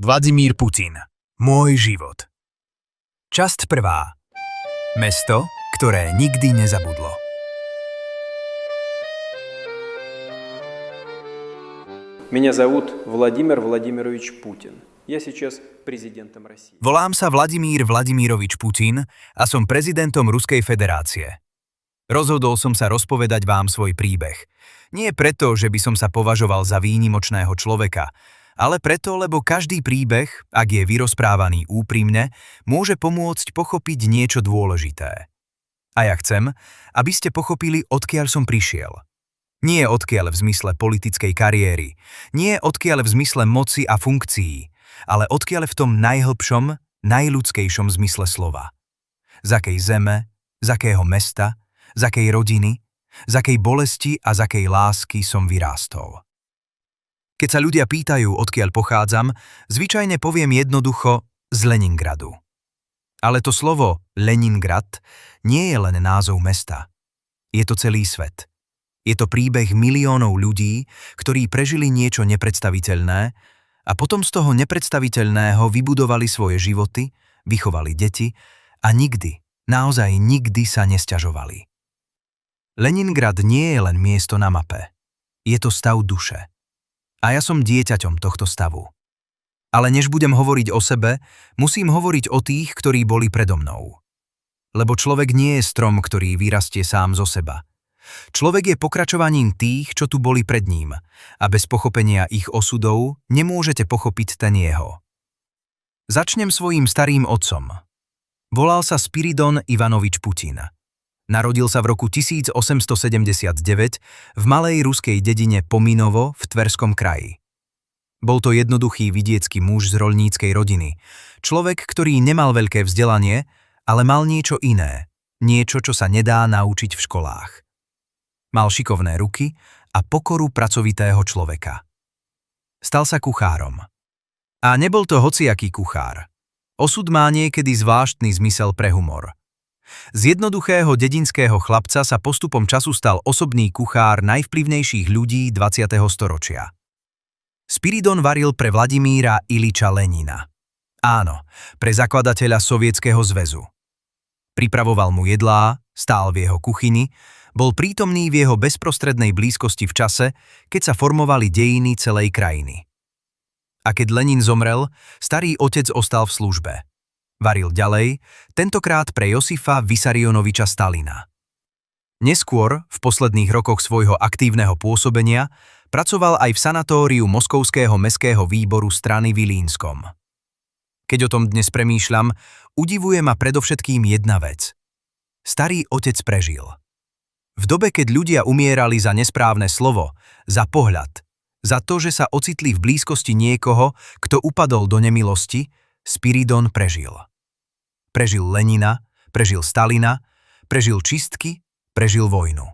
Vladimír Putin. Môj život. Časť 1. Mesto, ktoré nikdy nezabudlo. Меня зовут Владимир Владимирович Путин. Я сейчас президентом России. Volám sa Vladimír Vladimirovič Putin a som prezidentom Ruskej federácie. Rozhodol som sa rozpovedať vám svoj príbeh. Nie preto, že by som sa považoval za výnimočného človeka, ale preto, lebo každý príbeh, ak je vyrozprávaný úprimne, môže pomôcť pochopiť niečo dôležité. A ja chcem, aby ste pochopili, odkiaľ som prišiel. Nie odkiaľ v zmysle politickej kariéry, nie odkiaľ v zmysle moci a funkcií, ale odkiaľ v tom najhlbšom, najľudskejšom zmysle slova. Z akej zeme, z akého mesta, z akej rodiny, z akej bolesti a z akej lásky som vyrástol. Keď sa ľudia pýtajú, odkiaľ pochádzam, zvyčajne poviem jednoducho z Leningradu. Ale to slovo Leningrad nie je len názov mesta. Je to celý svet. Je to príbeh miliónov ľudí, ktorí prežili niečo nepredstaviteľné a potom z toho nepredstaviteľného vybudovali svoje životy, vychovali deti a nikdy, naozaj nikdy sa nesťažovali. Leningrad nie je len miesto na mape. Je to stav duše. A ja som dieťaťom tohto stavu. Ale než budem hovoriť o sebe, musím hovoriť o tých, ktorí boli predo mnou. Lebo človek nie je strom, ktorý vyrastie sám zo seba. Človek je pokračovaním tých, čo tu boli pred ním, a bez pochopenia ich osudov nemôžete pochopiť ten jeho. Začnem svojím starým otcom. Volal sa Spiridon Ivanovič Putin. Narodil sa v roku 1879 v malej ruskej dedine Pominovo v Tverskom kraji. Bol to jednoduchý vidiecký muž z roľníckej rodiny. Človek, ktorý nemal veľké vzdelanie, ale mal niečo iné. Niečo, čo sa nedá naučiť v školách. Mal šikovné ruky a pokoru pracovitého človeka. Stal sa kuchárom. A nebol to hociaký kuchár. Osud má niekedy zvláštny zmysel pre humor. Z jednoduchého dedinského chlapca sa postupom času stal osobný kuchár najvplyvnejších ľudí 20. storočia. Spiridon varil pre Vladimíra Iliča Lenina. Áno, pre zakladateľa Sovietskeho zväzu. Pripravoval mu jedlá, stál v jeho kuchyni, bol prítomný v jeho bezprostrednej blízkosti v čase, keď sa formovali dejiny celej krajiny. A keď Lenin zomrel, starý otec ostal v službe. Varil ďalej, tentokrát pre Josifa Vysarionoviča Stalina. Neskôr, v posledných rokoch svojho aktívneho pôsobenia, pracoval aj v sanatóriu Moskovského mestského výboru strany v Ilínskom. Keď o tom dnes premýšľam, udivuje ma predovšetkým jedna vec. Starý otec prežil. V dobe, keď ľudia umierali za nesprávne slovo, za pohľad, za to, že sa ocitli v blízkosti niekoho, kto upadol do nemilosti, Spiridon prežil. Prežil Lenina, prežil Stalina, prežil čistky, prežil vojnu.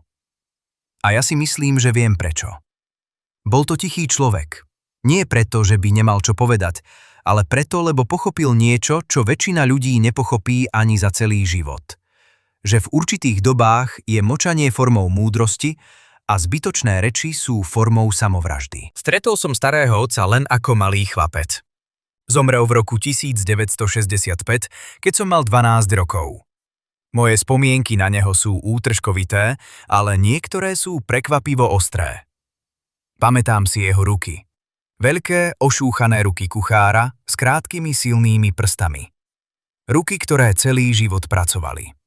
A ja si myslím, že viem prečo. Bol to tichý človek. Nie preto, že by nemal čo povedať, ale preto, lebo pochopil niečo, čo väčšina ľudí nepochopí ani za celý život. Že v určitých dobách je močanie formou múdrosti a zbytočné reči sú formou samovraždy. Stretol som starého otca len ako malý chlapec. Zomrel v roku 1965, keď som mal 12 rokov. Moje spomienky na neho sú útržkovité, ale niektoré sú prekvapivo ostré. Pamätám si jeho ruky. Veľké, ošúchané ruky kuchára s krátkými silnými prstami. Ruky, ktoré celý život pracovali.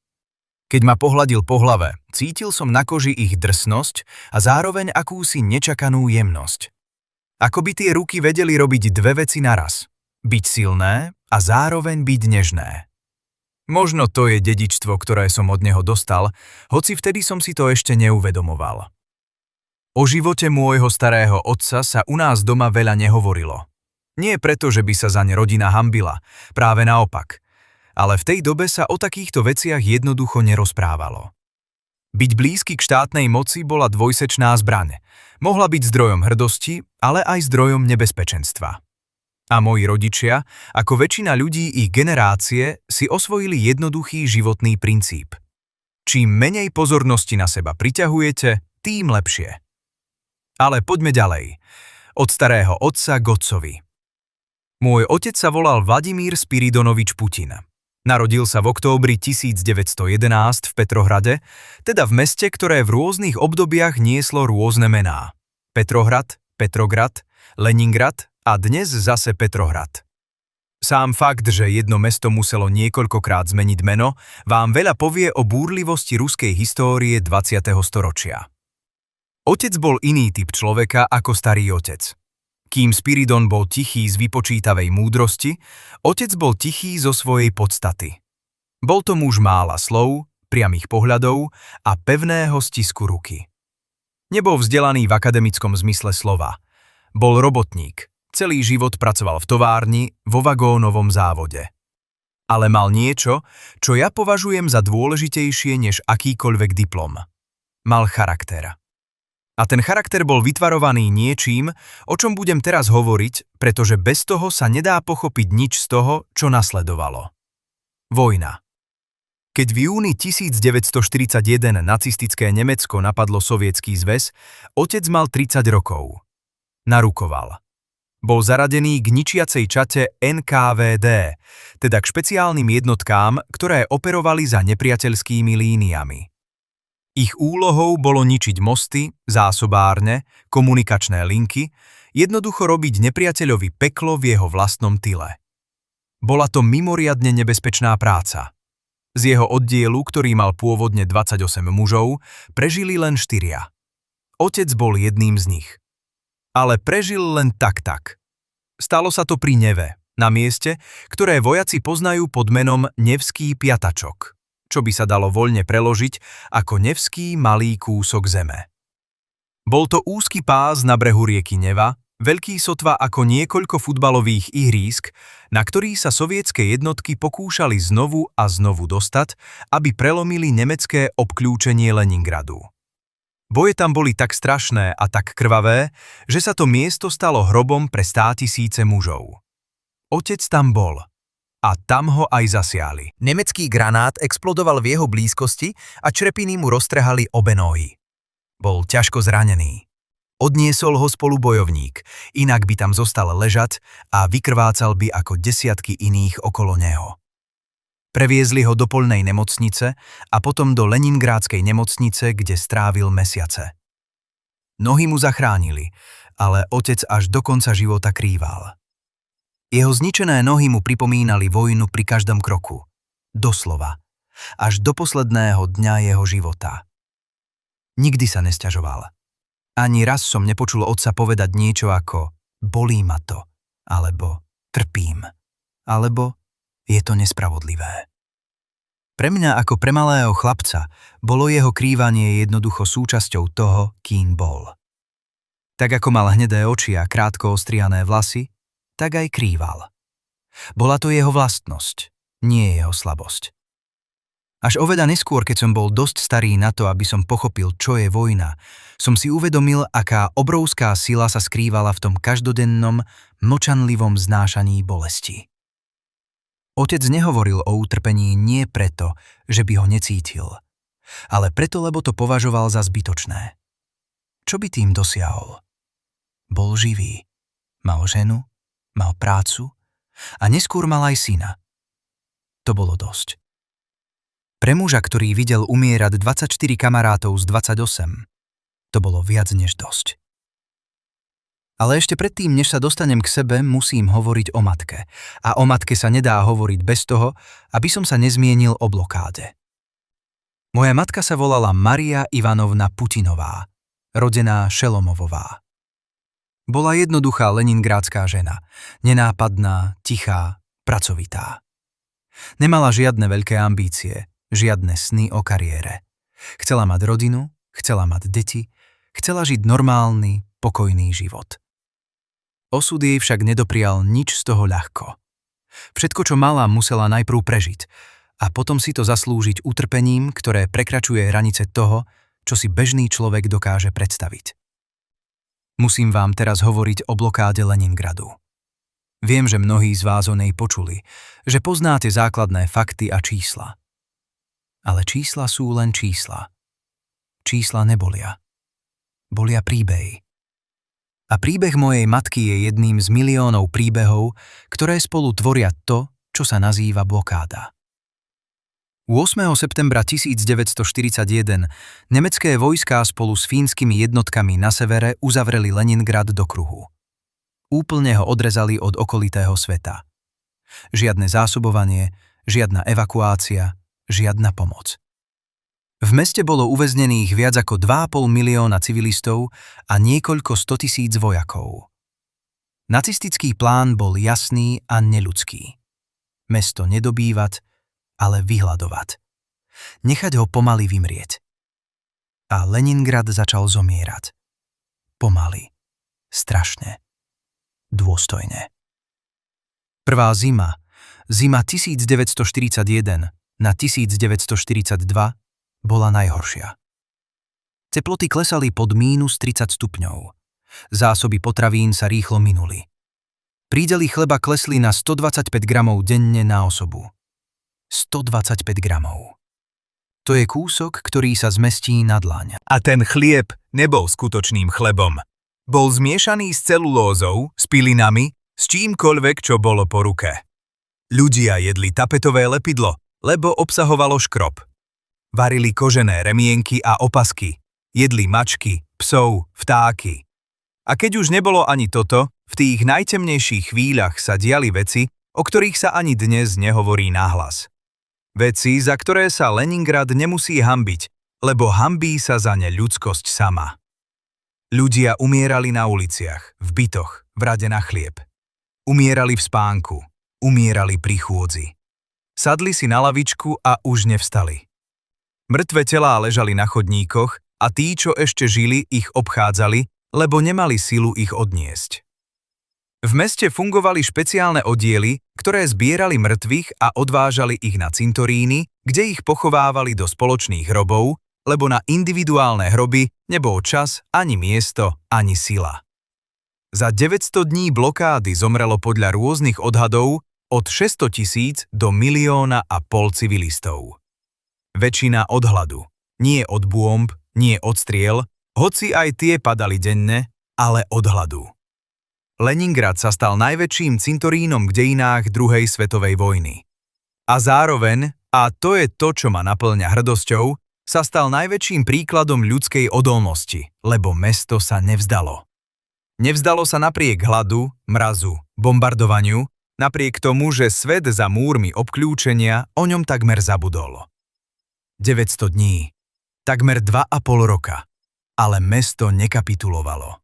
Keď ma pohľadil po hlave, cítil som na koži ich drsnosť a zároveň akúsi nečakanú jemnosť. Ako by tie ruky vedeli robiť dve veci naraz. Byť silné a zároveň byť nežné. Možno to je dedičstvo, ktoré som od neho dostal, hoci vtedy som si to ešte neuvedomoval. O živote môjho starého otca sa u nás doma veľa nehovorilo. Nie preto, že by sa zaň rodina hanbila, práve naopak. Ale v tej dobe sa o takýchto veciach jednoducho nerozprávalo. Byť blízky k štátnej moci bola dvojsečná zbraň. Mohla byť zdrojom hrdosti, ale aj zdrojom nebezpečenstva. A moji rodičia, ako väčšina ľudí ich generácie, si osvojili jednoduchý životný princíp. Čím menej pozornosti na seba priťahujete, tým lepšie. Ale poďme ďalej. Od starého otca k otcovi. Môj otec sa volal Vladimír Spiridonovič Putin. Narodil sa v októbri 1911 v Petrohrade, teda v meste, ktoré v rôznych obdobiach nieslo rôzne mená. Petrohrad, Petrograd, Leningrad a dnes zase Petrohrad. Sám fakt, že jedno mesto muselo niekoľkokrát zmeniť meno, vám veľa povie o búrlivosti ruskej histórie 20. storočia. Otec bol iný typ človeka ako starý otec. Kým Spiridon bol tichý z vypočítavej múdrosti, otec bol tichý zo svojej podstaty. Bol to muž mála slov, priamých pohľadov a pevného stisku ruky. Nebol vzdelaný v akademickom zmysle slova. Bol robotník, celý život pracoval v továrni, vo vagónovom závode. Ale mal niečo, čo ja považujem za dôležitejšie než akýkoľvek diplom. Mal charakter. A ten charakter bol vytvarovaný niečím, o čom budem teraz hovoriť, pretože bez toho sa nedá pochopiť nič z toho, čo nasledovalo. Vojna. Keď v júni 1941 nacistické Nemecko napadlo Sovietský zväz, otec mal 30 rokov. Narukoval. Bol zaradený k ničiacej čate NKVD, teda k špeciálnym jednotkám, ktoré operovali za nepriateľskými líniami. Ich úlohou bolo ničiť mosty, zásobárne, komunikačné linky, jednoducho robiť nepriateľovi peklo v jeho vlastnom tyle. Bola to mimoriadne nebezpečná práca. Z jeho oddielu, ktorý mal pôvodne 28 mužov, prežili len 4. Otec bol jedným z nich. Ale prežil len tak. Stalo sa to pri Neve, na mieste, ktoré vojaci poznajú pod menom Nevský piatačok, čo by sa dalo voľne preložiť ako Nevský malý kúsok zeme. Bol to úzky pás na brehu rieky Neva, veľký sotva ako niekoľko futbalových ihrísk, na ktorý sa sovietske jednotky pokúšali znovu a znovu dostať, aby prelomili nemecké obkľúčenie Leningradu. Boje tam boli tak strašné a tak krvavé, že sa to miesto stalo hrobom pre 100 000 mužov. Otec tam bol. A tam ho aj zasiali. Nemecký granát explodoval v jeho blízkosti a črepiny mu roztrhali obe nohy. Bol ťažko zranený. Odniesol ho spolubojovník, inak by tam zostal ležať a vykrvácal by ako desiatky iných okolo neho. Previezli ho do poľnej nemocnice a potom do Leningrádskej nemocnice, kde strávil mesiace. Nohy mu zachránili, ale otec až do konca života krýval. Jeho zničené nohy mu pripomínali vojnu pri každom kroku. Doslova. Až do posledného dňa jeho života. Nikdy sa nesťažoval. Ani raz som nepočul otca povedať niečo ako bolí ma to, alebo trpím, alebo je to nespravodlivé. Pre mňa ako pre malého chlapca bolo jeho krývanie jednoducho súčasťou toho, kým bol. Tak ako mal hnedé oči a krátko ostrihané vlasy, tak aj krýval. Bola to jeho vlastnosť, nie jeho slabosť. Až oveľa neskôr, keď som bol dosť starý na to, aby som pochopil, čo je vojna, som si uvedomil, aká obrovská sila sa skrývala v tom každodennom, mlčanlivom znášaní bolesti. Otec nehovoril o utrpení nie preto, že by ho necítil, ale preto, lebo to považoval za zbytočné. Čo by tým dosiahol? Bol živý. Mal ženu, mal prácu a neskôr mal aj syna. To bolo dosť. Pre muža, ktorý videl umierať 24 kamarátov z 28, to bolo viac než dosť. Ale ešte predtým, než sa dostanem k sebe, musím hovoriť o matke. A o matke sa nedá hovoriť bez toho, aby som sa nezmienil o blokáde. Moja matka sa volala Maria Ivanovna Putinová, rodená Šelomovová. Bola jednoduchá leningrádska žena, nenápadná, tichá, pracovitá. Nemala žiadne veľké ambície, žiadne sny o kariére. Chcela mať rodinu, chcela mať deti, chcela žiť normálny, pokojný život. Osud jej však nedoprial nič z toho ľahko. Všetko, čo mala, musela najprv prežiť a potom si to zaslúžiť utrpením, ktoré prekračuje hranice toho, čo si bežný človek dokáže predstaviť. Musím vám teraz hovoriť o blokáde Leningradu. Viem, že mnohí z vás o nej počuli, že poznáte základné fakty a čísla. Ale čísla sú len čísla. Čísla nebolia. Bolia príbehy. A A príbeh mojej matky je jedným z miliónov príbehov, ktoré spolu tvoria to, čo sa nazýva blokáda. 8. septembra 1941 nemecké vojská spolu s fínskymi jednotkami na severe uzavreli Leningrad do kruhu. Úplne ho odrezali od okolitého sveta. Žiadne zásobovanie, žiadna evakuácia, žiadna pomoc. V meste bolo uväznených viac ako 2,5 milióna civilistov a niekoľko 100 000 vojakov. Nacistický plán bol jasný a neľudský. Mesto nedobývať, ale vyhladovať. Nechať ho pomaly vymrieť. A Leningrad začal zomierať. Pomaly. Strašne. Dôstojne. Prvá zima 1941 na 1942 bola najhoršia. Teploty klesali pod -30 stupňov. Zásoby potravín sa rýchlo minuli. Prídely chleba klesli na 125 gramov denne na osobu. 125 gramov. To je kúsok, ktorý sa zmestí na dlaň. A ten chlieb nebol skutočným chlebom. Bol zmiešaný s celulózou, s pilinami, s čímkoľvek, čo bolo po ruke. Ľudia jedli tapetové lepidlo, lebo obsahovalo škrob. Varili kožené remienky a opasky. Jedli mačky, psov, vtáky. A keď už nebolo ani toto, v tých najtemnejších chvíľach sa diali veci, o ktorých sa ani dnes nehovorí nahlas. Veci, za ktoré sa Leningrad nemusí hanbiť, lebo hanbí sa za ne ľudskosť sama. Ľudia umierali na uliciach, v bytoch, v rade na chlieb. Umierali v spánku, umierali pri chôdzi. Sadli si na lavičku a už nevstali. Mŕtve telá ležali na chodníkoch a tí, čo ešte žili, ich obchádzali, lebo nemali silu ich odniesť. V meste fungovali špeciálne oddiely, ktoré zbierali mŕtvych a odvážali ich na cintoríny, kde ich pochovávali do spoločných hrobov, lebo na individuálne hroby nebol čas, ani miesto, ani sila. Za 900 dní blokády zomrelo podľa rôznych odhadov od 600 000 do 1,5 milióna civilistov. Väčšina od hladu, nie od bômb, nie od striel, hoci aj tie padali denne, ale od hladu. Leningrad sa stal najväčším cintorínom v dejinách druhej svetovej vojny. A zároveň, a to je to, čo ma naplňa hrdosťou, sa stal najväčším príkladom ľudskej odolnosti, lebo mesto sa nevzdalo. Nevzdalo sa napriek hladu, mrazu, bombardovaniu, napriek tomu, že svet za múrmi obkľúčenia o ňom takmer zabudol. 900 dní, takmer 2,5 roka, ale mesto nekapitulovalo.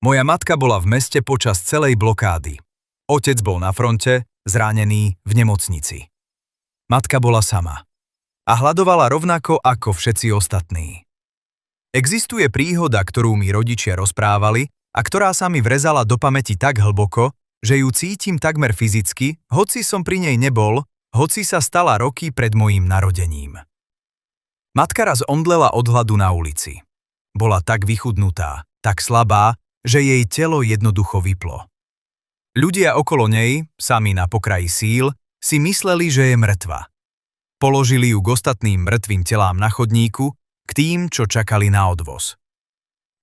Moja matka bola v meste počas celej blokády. Otec bol na fronte, zranený v nemocnici. Matka bola sama. A hľadovala rovnako ako všetci ostatní. Existuje príhoda, ktorú mi rodičia rozprávali a ktorá sa mi vrezala do pamäti tak hlboko, že ju cítim takmer fyzicky, hoci som pri nej nebol, hoci sa stala roky pred mojím narodením. Matka raz omdlela od hladu na ulici. Bola tak vychudnutá, tak slabá, že jej telo jednoducho vyplo. Ľudia okolo nej, sami na pokraji síl, si mysleli, že je mŕtva. Položili ju k ostatným mŕtvým telám na chodníku, k tým, čo čakali na odvoz.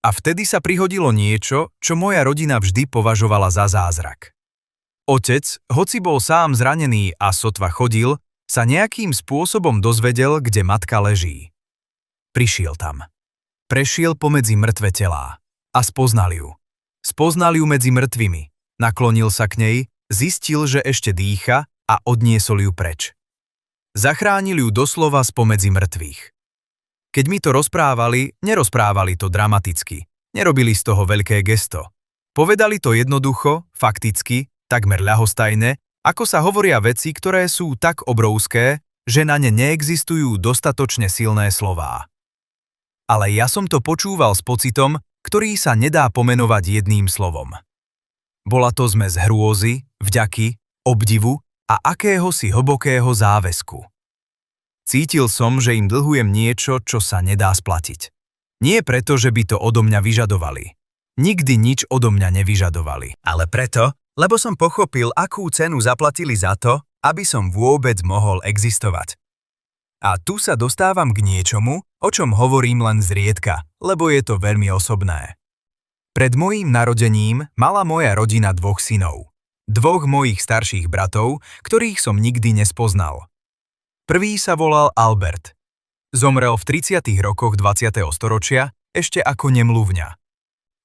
A vtedy sa prihodilo niečo, čo moja rodina vždy považovala za zázrak. Otec, hoci bol sám zranený a sotva chodil, sa nejakým spôsobom dozvedel, kde matka leží. Prišiel tam. Prešiel pomedzi mŕtve telá. A spoznal ju. Spoznal ju medzi mŕtvými. Naklonil sa k nej, zistil, že ešte dýcha a odniesol ju preč. Zachránil ju doslova spomedzi mŕtvych. Keď mi to rozprávali, nerozprávali to dramaticky. Nerobili z toho veľké gesto. Povedali to jednoducho, fakticky, takmer ľahostajne, ako sa hovoria veci, ktoré sú tak obrovské, že na ne neexistujú dostatočne silné slová. Ale ja som to počúval s pocitom, ktorý sa nedá pomenovať jedným slovom. Bola to zmes hrôzy, vďaky, obdivu a akéhosi hlbokého záväzku. Cítil som, že im dlhujem niečo, čo sa nedá splatiť. Nie preto, že by to odo mňa vyžadovali. Nikdy nič odo mňa nevyžadovali. Ale preto, lebo som pochopil, akú cenu zaplatili za to, aby som vôbec mohol existovať. A tu sa dostávam k niečomu, o čom hovorím len zriedka, lebo je to veľmi osobné. Pred mojím narodením mala moja rodina 2 synov. 2 mojich starších bratov, ktorých som nikdy nespoznal. Prvý sa volal Albert. Zomrel v 30. rokoch 20. storočia ešte ako nemluvňa.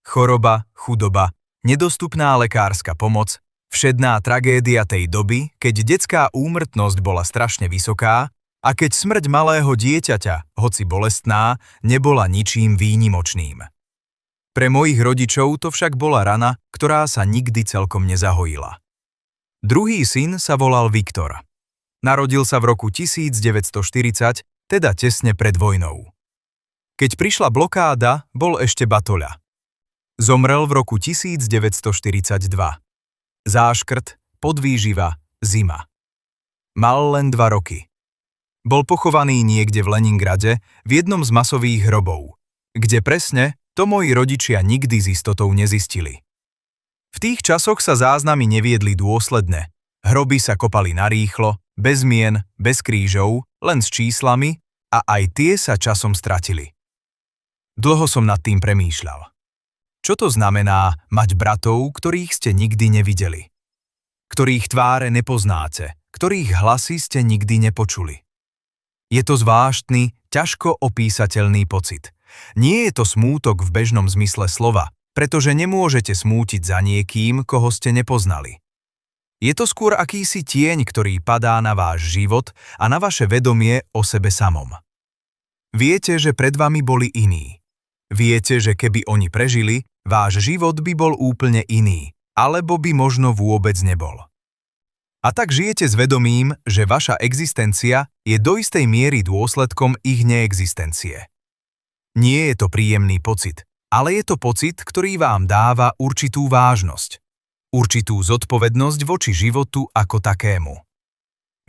Choroba, chudoba, nedostupná lekárska pomoc, všedná tragédia tej doby, keď detská úmrtnosť bola strašne vysoká a keď smrť malého dieťaťa, hoci bolestná, nebola ničím výnimočným. Pre mojich rodičov to však bola rana, ktorá sa nikdy celkom nezahojila. Druhý syn sa volal Viktor. Narodil sa v roku 1940, teda tesne pred vojnou. Keď prišla blokáda, bol ešte batoľa. Zomrel v roku 1942. Záškrt, podvýživa, zima. Mal len 2 roky. Bol pochovaný niekde v Leningrade v jednom z masových hrobov. Kde presne, to moji rodičia nikdy s istotou nezistili. V tých časoch sa záznamy neviedli dôsledne. Hroby sa kopali narýchlo, bez mien, bez krížov, len s číslami a aj tie sa časom stratili. Dlho som nad tým premýšľal. Čo to znamená mať bratov, ktorých ste nikdy nevideli? Ktorých tváre nepoznáte, ktorých hlasy ste nikdy nepočuli? Je to zvláštny, ťažko opísateľný pocit. Nie je to smútok v bežnom zmysle slova, pretože nemôžete smútiť za niekým, koho ste nepoznali. Je to skôr akýsi tieň, ktorý padá na váš život a na vaše vedomie o sebe samom. Viete, že pred vami boli iní. Viete, že keby oni prežili, váš život by bol úplne iný, alebo by možno vôbec nebol. A tak žijete s vedomím, že vaša existencia je do istej miery dôsledkom ich neexistencie. Nie je to príjemný pocit, ale je to pocit, ktorý vám dáva určitú vážnosť. Určitú zodpovednosť voči životu ako takému.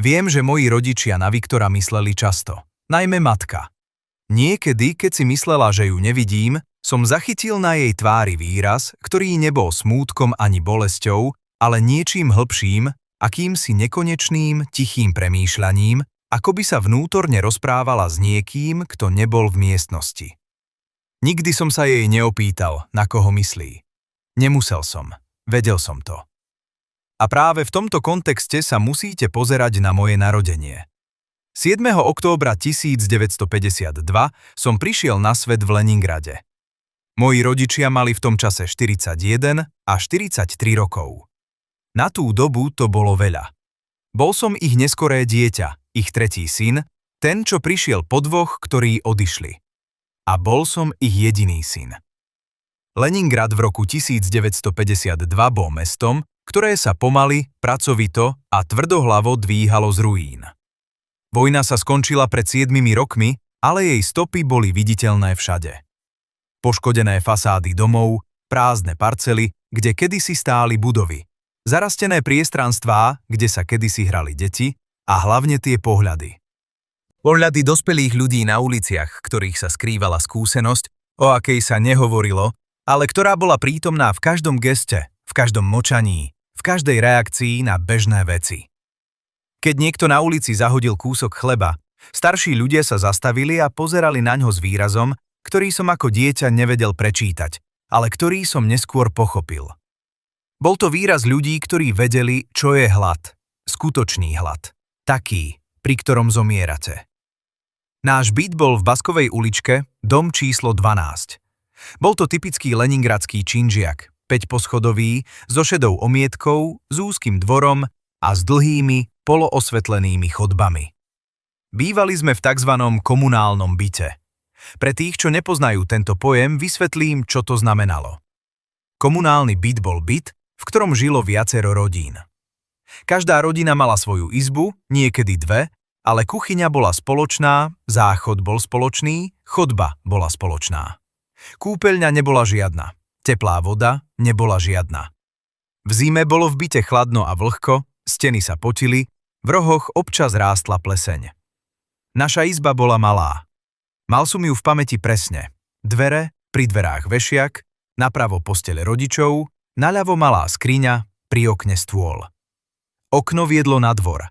Viem, že moji rodičia na Viktora mysleli často, najmä matka. Niekedy, keď si myslela, že ju nevidím, som zachytil na jej tvári výraz, ktorý nebol smútkom ani bolesťou, ale niečím hlbším, akýmsi nekonečným, tichým premýšľaním, ako by sa vnútorne rozprávala s niekým, kto nebol v miestnosti. Nikdy som sa jej neopýtal, na koho myslí. Nemusel som, vedel som to. A práve v tomto kontexte sa musíte pozerať na moje narodenie. 7. októbra 1952 som prišiel na svet v Leningrade. Moji rodičia mali v tom čase 41 a 43 rokov. Na tú dobu to bolo veľa. Bol som ich neskoré dieťa, ich tretí syn, ten, čo prišiel po 2, ktorí odišli. A bol som ich jediný syn. Leningrad v roku 1952 bol mestom, ktoré sa pomaly, pracovito a tvrdohlavo dvíhalo z ruín. Vojna sa skončila pred 7 rokmi, ale jej stopy boli viditeľné všade. Poškodené fasády domov, prázdne parcely, kde kedysi stáli budovy, zarastené priestranstvá, kde sa kedysi hrali deti a hlavne tie pohľady. Pohľady dospelých ľudí na uliciach, ktorých sa skrývala skúsenosť, o akej sa nehovorilo, ale ktorá bola prítomná v každom geste, v každom močaní, v každej reakcii na bežné veci. Keď niekto na ulici zahodil kúsok chleba, starší ľudia sa zastavili a pozerali naňho s výrazom, ktorý som ako dieťa nevedel prečítať, ale ktorý som neskôr pochopil. Bol to výraz ľudí, ktorí vedeli, čo je hlad. Skutočný hlad. Taký, pri ktorom zomierate. Náš byt bol v Baskovej uličke, dom číslo 12. Bol to typický leningradský činžiak, 5-poschodový, so šedou omietkou, s úzkým dvorom a s dlhými, poloosvetlenými chodbami. Bývali sme v tzv. Komunálnom byte. Pre tých, čo nepoznajú tento pojem, vysvetlím, čo to znamenalo. Komunálny byt bol byt, v ktorom žilo viacero rodín. Každá rodina mala svoju izbu, niekedy 2, ale kuchyňa bola spoločná, záchod bol spoločný, chodba bola spoločná. Kúpeľňa nebola žiadna, teplá voda nebola žiadna. V zime bolo v byte chladno a vlhko, steny sa potili, v rohoch občas rástla pleseň. Naša izba bola malá. Mal som ju v pamäti presne. Dvere, pri dverách vešiak, napravo posteľ rodičov, naľavo malá skriňa, pri okne stôl. Okno viedlo na dvor.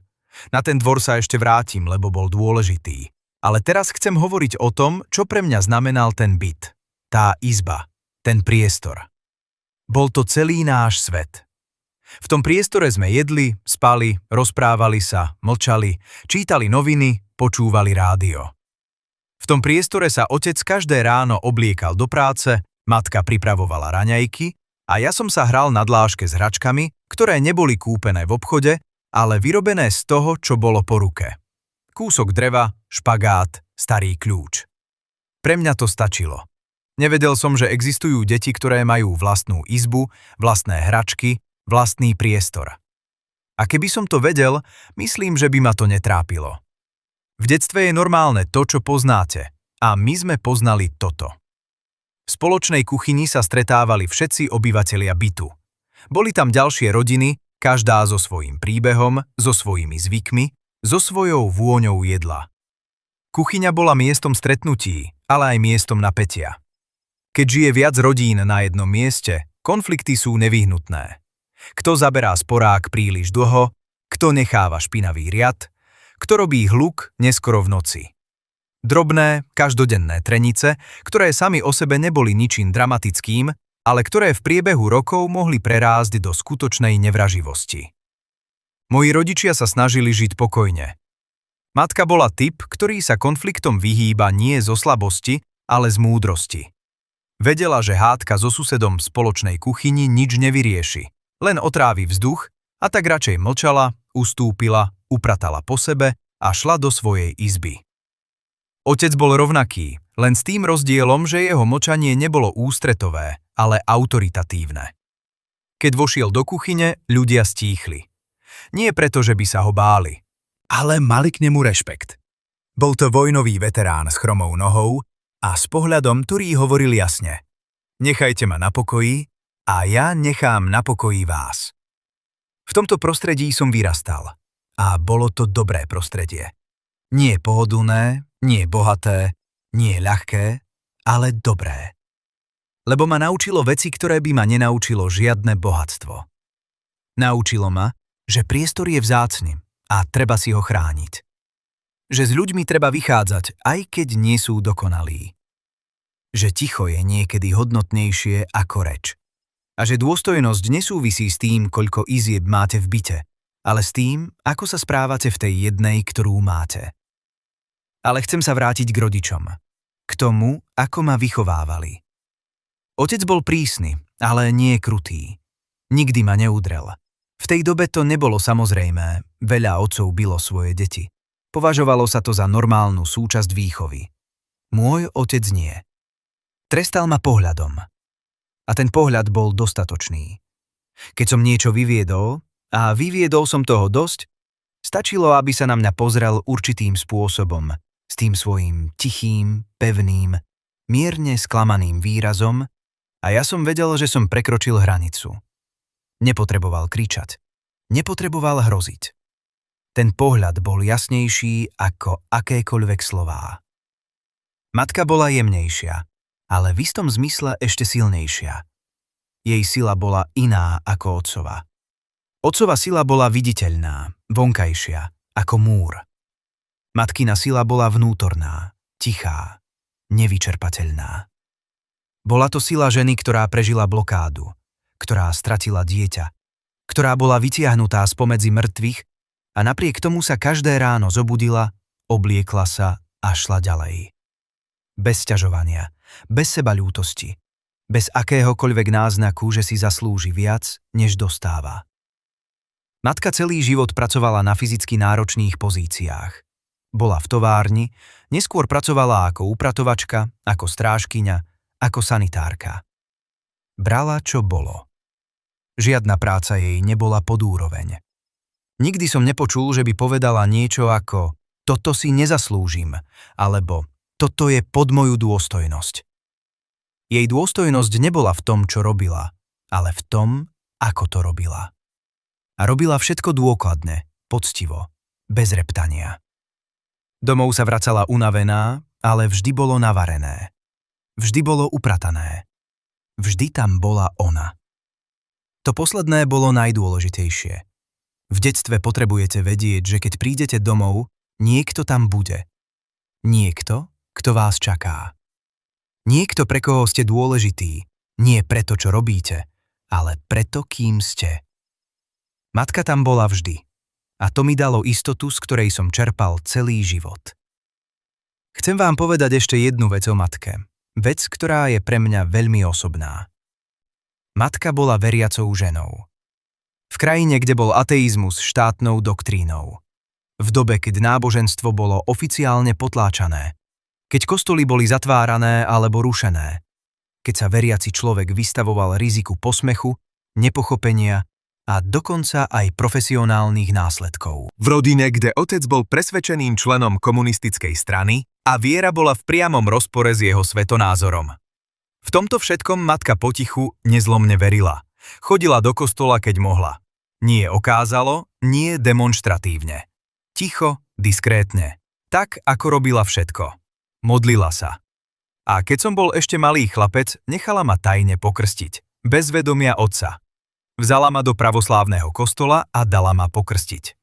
Na ten dvor sa ešte vrátim, lebo bol dôležitý. Ale teraz chcem hovoriť o tom, čo pre mňa znamenal ten byt. Tá izba, ten priestor. Bol to celý náš svet. V tom priestore sme jedli, spali, rozprávali sa, mlčali, čítali noviny, počúvali rádio. V tom priestore sa otec každé ráno obliekal do práce, matka pripravovala raňajky a ja som sa hral na dláške s hračkami, ktoré neboli kúpené v obchode, ale vyrobené z toho, čo bolo po ruke. Kúsok dreva, špagát, starý kľúč. Pre mňa to stačilo. Nevedel som, že existujú deti, ktoré majú vlastnú izbu, vlastné hračky, vlastný priestor. A keby som to vedel, myslím, že by ma to netrápilo. V detstve je normálne to, čo poznáte, a my sme poznali toto. V spoločnej kuchyni sa stretávali všetci obyvatelia bytu. Boli tam ďalšie rodiny, každá so svojím príbehom, so svojimi zvykmi, so svojou vôňou jedla. Kuchyňa bola miestom stretnutí, ale aj miestom napätia. Keď žije viac rodín na jednom mieste, konflikty sú nevyhnutné. Kto zaberá sporák príliš dlho, kto necháva špinavý riad, kto robí hluk neskoro v noci. Drobné, každodenné trenice, ktoré sami o sebe neboli ničím dramatickým, ale ktoré v priebehu rokov mohli prerásť do skutočnej nevraživosti. Moji rodičia sa snažili žiť pokojne. Matka bola typ, ktorý sa konfliktom vyhýba nie zo slabosti, ale z múdrosti. Vedela, že hádka so susedom v spoločnej kuchyni nič nevyrieši, len otrávi vzduch, a tak radšej mlčala, ustúpila, upratala po sebe a šla do svojej izby. Otec bol rovnaký, len s tým rozdielom, že jeho mlčanie nebolo ústretové, ale autoritatívne. Keď vošiel do kuchyne, ľudia stíchli. Nie preto, že by sa ho báli, ale mali k nemu rešpekt. Bol to vojnový veterán s chromou nohou a s pohľadom, ktorý hovoril jasne: nechajte ma na pokoji a ja nechám na pokoji vás. V tomto prostredí som vyrastal a bolo to dobré prostredie. Nie pohodlné, nie bohaté, nie ľahké, ale dobré. Lebo ma naučilo veci, ktoré by ma nenaučilo žiadne bohatstvo. Naučilo ma, že priestor je vzácny a treba si ho chrániť. Že s ľuďmi treba vychádzať, aj keď nie sú dokonalí. Že ticho je niekedy hodnotnejšie ako reč. A že dôstojnosť nesúvisí s tým, koľko izieb máte v byte, ale s tým, ako sa správate v tej jednej, ktorú máte. Ale chcem sa vrátiť k rodičom. K tomu, ako ma vychovávali. Otec bol prísny, ale nie krutý. Nikdy ma neudrel. V tej dobe to nebolo samozrejmé, veľa otcov bilo svoje deti. Považovalo sa to za normálnu súčasť výchovy. Môj otec nie. Trestal ma pohľadom. A ten pohľad bol dostatočný. Keď som niečo vyviedol, a vyviedol som toho dosť, stačilo, aby sa na mňa pozrel určitým spôsobom, s tým svojím tichým, pevným, mierne sklamaným výrazom, a ja som vedel, že som prekročil hranicu. Nepotreboval kričať. Nepotreboval hroziť. Ten pohľad bol jasnejší ako akékoľvek slová. Matka bola jemnejšia, ale v istom zmysle ešte silnejšia. Jej sila bola iná ako otcova. Otcova sila bola viditeľná, vonkajšia, ako múr. Matkina sila bola vnútorná, tichá, nevyčerpateľná. Bola to sila ženy, ktorá prežila blokádu, ktorá stratila dieťa, ktorá bola vytiahnutá spomedzi mŕtvych a napriek tomu sa každé ráno zobudila, obliekla sa a šla ďalej. Bez sťažovania, bez sebaľútosti, bez akéhokoľvek náznaku, že si zaslúži viac, než dostáva. Matka celý život pracovala na fyzicky náročných pozíciách. Bola v továrni, neskôr pracovala ako upratovačka, ako strážkyňa, ako sanitárka. Brala, čo bolo. Žiadna práca jej nebola pod úroveň. Nikdy som nepočul, že by povedala niečo ako toto si nezaslúžim, alebo toto je pod moju dôstojnosť. Jej dôstojnosť nebola v tom, čo robila, ale v tom, ako to robila. A robila všetko dôkladne, poctivo, bez reptania. Domov sa vracala unavená, ale vždy bolo navarené. Vždy bolo upratané. Vždy tam bola ona. To posledné bolo najdôležitejšie. V detstve potrebujete vedieť, že keď prídete domov, niekto tam bude. Niekto, kto vás čaká. Niekto, pre koho ste dôležitý, nie preto, čo robíte, ale preto, kým ste. Matka tam bola vždy. A to mi dalo istotu, z ktorej som čerpal celý život. Chcem vám povedať ešte jednu vec o matke. Vec, ktorá je pre mňa veľmi osobná. Matka bola veriacou ženou. V krajine, kde bol ateizmus štátnou doktrínou. V dobe, keď náboženstvo bolo oficiálne potláčané. Keď kostoly boli zatvárané alebo rušené. Keď sa veriaci človek vystavoval riziku posmechu, nepochopenia a dokonca aj profesionálnych následkov. V rodine, kde otec bol presvedčeným členom komunistickej strany a viera bola v priamom rozpore s jeho svetonázorom. V tomto všetkom matka potichu nezlomne verila. Chodila do kostola, keď mohla. Nie okázalo, nie demonštratívne. Ticho, diskrétne. Tak, ako robila všetko. Modlila sa. A keď som bol ešte malý chlapec, nechala ma tajne pokrstiť. Bez vedomia otca. Vzala ma do pravoslávneho kostola a dala ma pokrstiť.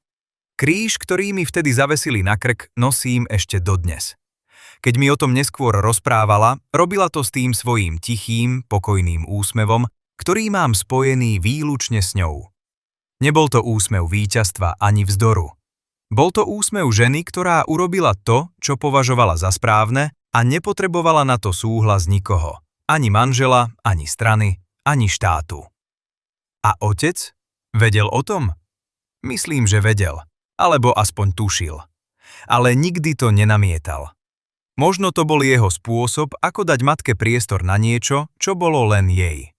Kríž, ktorý mi vtedy zavesili na krk, nosím ešte dodnes. Keď mi o tom neskôr rozprávala, robila to s tým svojím tichým, pokojným úsmevom, ktorý mám spojený výlučne s ňou. Nebol to úsmev víťazstva ani vzdoru. Bol to úsmev ženy, ktorá urobila to, čo považovala za správne a nepotrebovala na to súhlas nikoho. Ani manžela, ani strany, ani štátu. A otec? Vedel o tom? Myslím, že vedel. Alebo aspoň tušil. Ale nikdy to nenamietal. Možno to bol jeho spôsob, ako dať matke priestor na niečo, čo bolo len jej.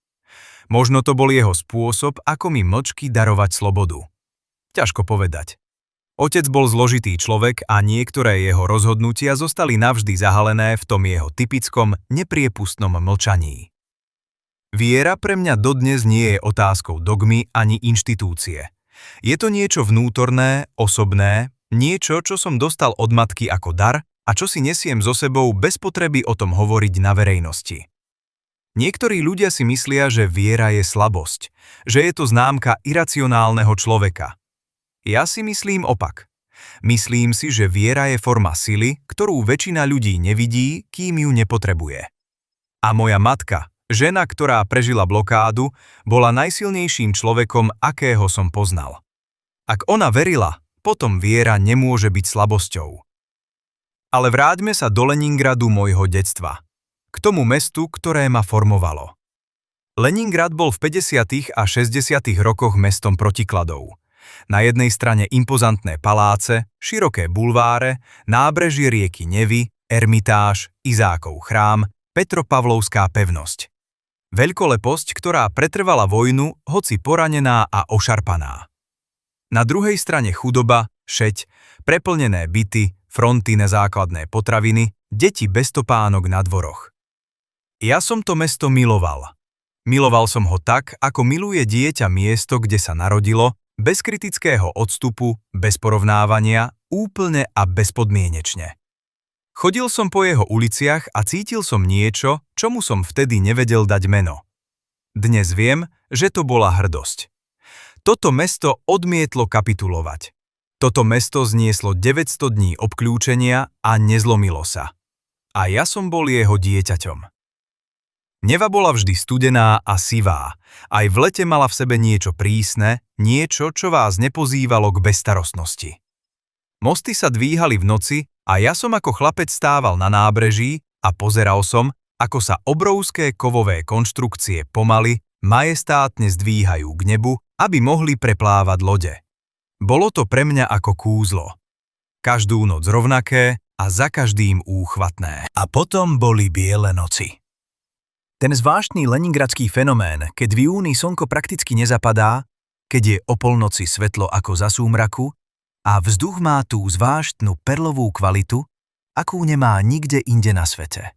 Možno to bol jeho spôsob, ako mi mlčky darovať slobodu. Ťažko povedať. Otec bol zložitý človek a niektoré jeho rozhodnutia zostali navždy zahalené v tom jeho typickom, nepriepustnom mlčaní. Viera pre mňa dodnes nie je otázkou dogmy ani inštitúcie. Je to niečo vnútorné, osobné, niečo, čo som dostal od matky ako dar a čo si nesiem so sebou bez potreby o tom hovoriť na verejnosti. Niektorí ľudia si myslia, že viera je slabosť, že je to známka iracionálneho človeka. Ja si myslím opak. Myslím si, že viera je forma sily, ktorú väčšina ľudí nevidí, kým ju nepotrebuje. A moja matka, žena, ktorá prežila blokádu, bola najsilnejším človekom, akého som poznal. Ak ona verila, potom viera nemôže byť slabosťou. Ale vráťme sa do Leningradu môjho detstva. K tomu mestu, ktoré ma formovalo. Leningrad bol v 50. a 60. rokoch mestom protikladov. Na jednej strane impozantné paláce, široké bulváre, nábrežie rieky Nevy, Ermitáž, Izákov chrám, Petropavlovská pevnosť. Veľkoleposť, ktorá pretrvala vojnu, hoci poranená a ošarpaná. Na druhej strane chudoba, šeť, preplnené byty, fronty na základné potraviny, deti bez topánok na dvoroch. Ja som to mesto miloval. Miloval som ho tak, ako miluje dieťa miesto, kde sa narodilo, bez kritického odstupu, bez porovnávania, úplne a bezpodmienečne. Chodil som po jeho uliciach a cítil som niečo, čomu som vtedy nevedel dať meno. Dnes viem, že to bola hrdosť. Toto mesto odmietlo kapitulovať. Toto mesto znieslo 900 dní obkľúčenia a nezlomilo sa. A ja som bol jeho dieťaťom. Neva bola vždy studená a sivá. Aj v lete mala v sebe niečo prísne, niečo, čo vás nepozývalo k bezstarostnosti. Mosty sa dvíhali v noci a ja som ako chlapec stával na nábreží a pozeral som, ako sa obrovské kovové konštrukcie pomaly, majestátne zdvíhajú k nebu, aby mohli preplávať lode. Bolo to pre mňa ako kúzlo. Každú noc rovnaké a za každým úchvatné. A potom boli biele noci. Ten zvláštny leningradský fenomén, keď v júni slnko prakticky nezapadá, keď je o polnoci svetlo ako za súmraku a vzduch má tú zvláštnu perlovú kvalitu, akú nemá nikde inde na svete.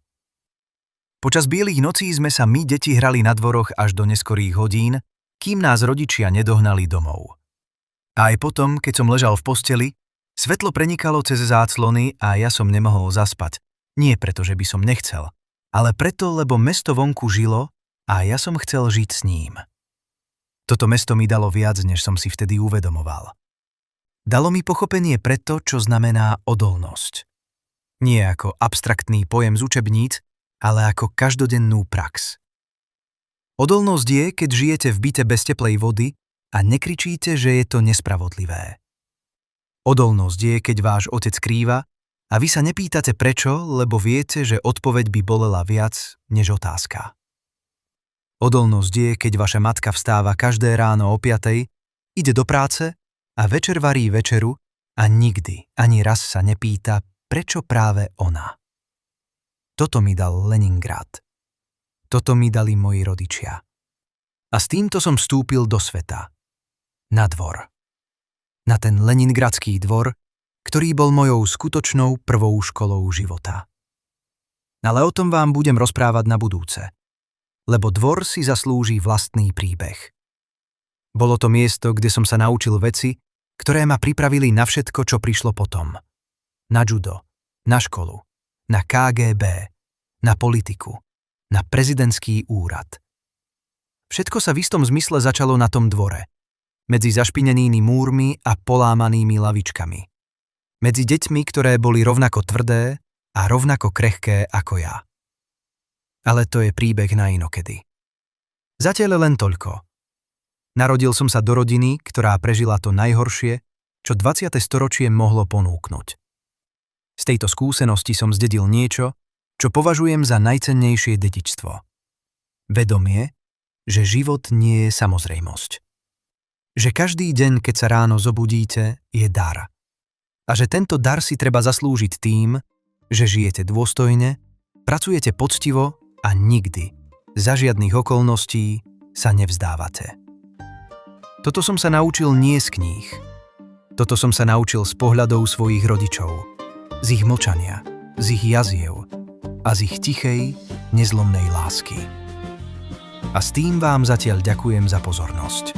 Počas bielých nocí sme sa my, deti, hrali na dvoroch až do neskorých hodín, kým nás rodičia nedohnali domov. A aj potom, keď som ležal v posteli, svetlo prenikalo cez záclony a ja som nemohol zaspať. Nie preto, že by som nechcel, ale preto, lebo mesto vonku žilo a ja som chcel žiť s ním. Toto mesto mi dalo viac, než som si vtedy uvedomoval. Dalo mi pochopenie pre to, čo znamená odolnosť. Nie ako abstraktný pojem z učebníc, ale ako každodennú prax. Odolnosť je, keď žijete v byte bez teplej vody a nekričíte, že je to nespravodlivé. Odolnosť je, keď váš otec skrýva a vy sa nepýtate prečo, lebo viete, že odpoveď by bolela viac než otázka. Odolnosť je, keď vaša matka vstáva každé ráno o 5:00, ide do práce a večer varí večeru a nikdy ani raz sa nepýta, prečo práve ona. Toto mi dal Leningrad. Toto mi dali moji rodičia. A s týmto som vstúpil do sveta. Na dvor. Na ten leningradský dvor, ktorý bol mojou skutočnou prvou školou života. Ale o tom vám budem rozprávať na budúce. Lebo dvor si zaslúži vlastný príbeh. Bolo to miesto, kde som sa naučil veci, ktoré ma pripravili na všetko, čo prišlo potom. Na judo, na školu, na KGB, na politiku, na prezidentský úrad. Všetko sa v istom zmysle začalo na tom dvore. Medzi zašpinenými múrmi a polámanými lavičkami. Medzi deťmi, ktoré boli rovnako tvrdé a rovnako krehké ako ja. Ale to je príbeh na inokedy. Zatiaľ len toľko. Narodil som sa do rodiny, ktorá prežila to najhoršie, čo 20. storočie mohlo ponúknuť. Z tejto skúsenosti som zdedil niečo, čo považujem za najcennejšie dedičstvo. Vedomie, že život nie je samozrejmosť. Že každý deň, keď sa ráno zobudíte, je dar. A že tento dar si treba zaslúžiť tým, že žijete dôstojne, pracujete poctivo a nikdy, za žiadnych okolností, sa nevzdávate. Toto som sa naučil nie z kníh. Toto som sa naučil z pohľadov svojich rodičov, z ich mlčania, z ich jaziev a z ich tichej, nezlomnej lásky. A s tým vám zatiaľ ďakujem za pozornosť.